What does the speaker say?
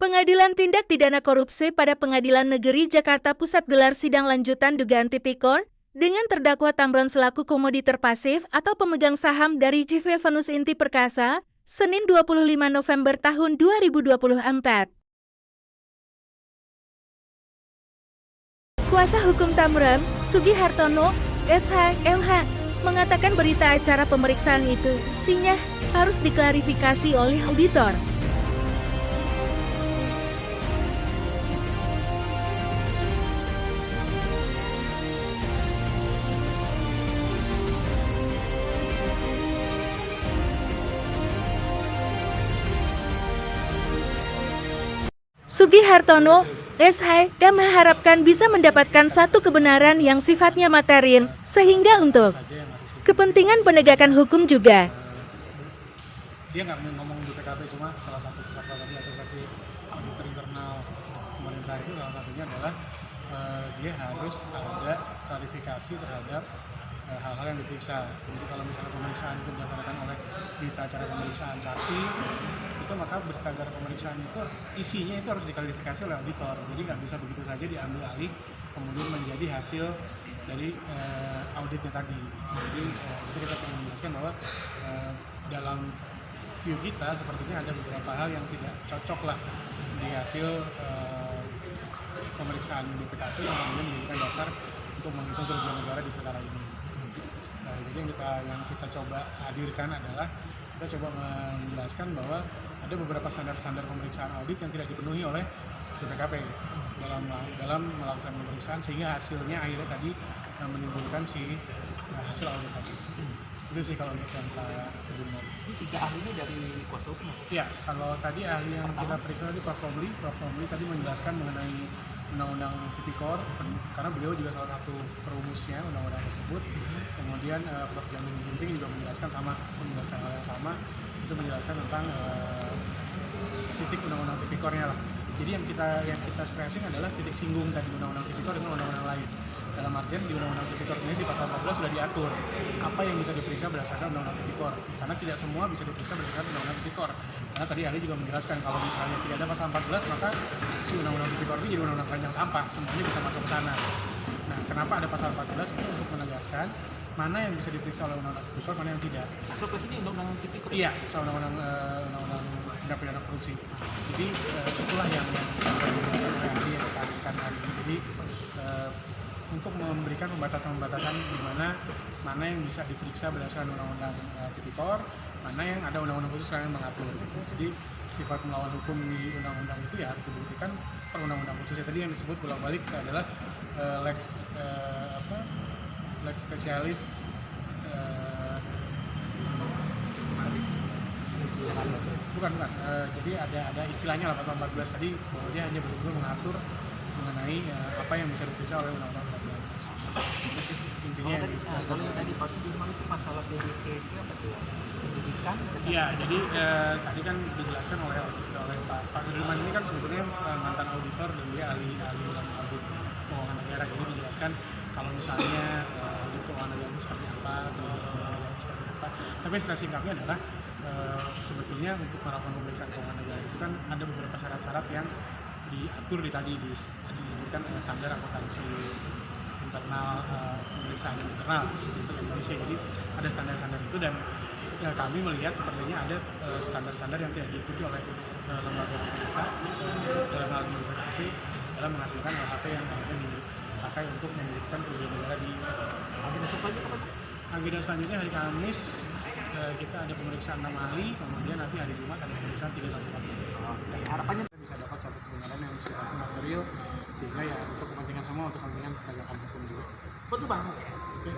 Pengadilan Tindak Pidana Korupsi pada Pengadilan Negeri Jakarta Pusat gelar sidang lanjutan dugaan tipikor dengan terdakwa Tamron selaku komoditor pasif atau pemegang saham dari JV Venus Inti Perkasa, Senin 25 November tahun 2024. Kuasa hukum Tamron, Sugihartono, SH, MH, mengatakan berita acara pemeriksaan itu, sinya, harus diklarifikasi oleh auditor. Sugihartono, SH, mengharapkan bisa mendapatkan satu kebenaran yang sifatnya material, sehingga untuk kepentingan penegakan hukum juga. Dia nggak ngomong di PKP, cuma salah satu peserta tadi Asosiasi Auditor Internal Pemerintah itu salah satunya adalah dia harus ada klarifikasi terhadap hal-hal yang diperiksa. Jadi kalau misalnya pemeriksaan itu berdasarkan oleh berita acara pemeriksaan saksi, itu maka berita acara pemeriksaan itu isinya itu harus diklarifikasi oleh auditor. Jadi nggak bisa begitu saja diambil alih kemudian menjadi hasil dari auditnya tadi. Jadi itu kita perlu menjelaskan bahwa dalam view kita sepertinya ada beberapa hal yang tidak cocok lah di hasil pemeriksaan BPKP yang kemudian menjadikan dasar untuk menghitung kerugian negara di perkara ini. Jadi yang kita coba hadirkan adalah kita coba menjelaskan bahwa ada beberapa standar-standar pemeriksaan audit yang tidak dipenuhi oleh BPKP dalam melakukan pemeriksaan, sehingga hasilnya akhirnya tadi menimbulkan si hasil audit tadi. Itu sih kalau untuk yang Pak sebelumnya. Ini 3 ahlinya dari kuasa hukum? Iya, kalau tadi ahli yang kita periksa tadi Prof. Romli tadi menjelaskan mengenai Undang-Undang Tipikor, karena beliau juga salah satu perumusnya undang-undang tersebut. Kemudian Prof. Jamin Ginting juga menjelaskan hal yang sama, itu menjelaskan tentang titik Undang-Undang Tipikornya lah. Jadi yang kita stressing adalah titik singgung tadi Undang-Undang Tipikor dengan undang-undang lain. Dalam artian di Undang-Undang Tipikor sendiri di pasal 14 sudah diatur apa yang bisa diperiksa berdasarkan Undang-Undang Tipikor, karena tidak semua bisa diperiksa berdasarkan Undang-Undang Tipikor. Karena tadi ahli juga menjelaskan kalau misalnya tidak ada pasal 14 maka si Undang-Undang Tipikor ini jadi undang-undang keranjang sampah, semuanya bisa masuk ke sana. Nah, kenapa ada pasal 14 itu untuk menegaskan mana yang bisa diperiksa oleh Undang-Undang Tipikor, mana yang tidak. Asal presiden Undang-Undang Tipikor? Iya, soal Undang-Undang Tindak Pidana Korupsi. Jadi itulah yang ahli yang dikatakan hari ini. Jadi untuk memberikan pembatasan-pembatasan di mana yang bisa diperiksa berdasarkan Undang-Undang Tipikor, mana yang ada undang-undang khusus yang mengatur. Jadi sifat melawan hukum di undang-undang itu ya harus dibuktikan per undang-undang khususnya. Tadi yang disebut bolak-balik adalah lex spesialis bukan. Jadi ada istilahnya lah pasal 14 tadi, bahwa dia hanya betul-betul mengatur mengenai apa yang bisa diperiksa oleh undang-undang. Itu sih intinya. Kalau yang tadi Pak Sudirman itu masalah PDP itu apa tuh? Pendidikan? Iya, jadi tadi kan dijelaskan oleh Pak Sudirman ini kan sebetulnya mantan auditor dan dia ahli dalam audit keuangan negara. Jadi dijelaskan kalau misalnya audit keuangan negara itu seperti apa, kemudian keuangan negara itu seperti apa. Tapi secara singkatnya adalah sebetulnya untuk melakukan pemeriksaan keuangan negara itu kan ada beberapa syarat-syarat yang diatur tadi disebutkan standar akuntansi internal, pemeriksaan internal untuk Indonesia. Jadi ada standar-standar itu, dan kami melihat sepertinya ada standar-standar yang tidak diikuti oleh lembaga pemeriksa dalam hal ini BPKP dalam menghasilkan LHP yang akhirnya dipakai untuk membuktikan kerugian negara di agenda selanjutnya apa sih? Agenda selanjutnya hari Kamis kita ada pemeriksaan 6 ahli, kemudian nanti hari Jumat ada pemeriksaan 3 sampai 4 ahli. Dan harapannya Kita bisa dapat satu kebenaran yang sifatnya material, sehingga ya untuk kepentingan semua, untuk kepentingan penegakan hukum juga. betul Bang. Oke.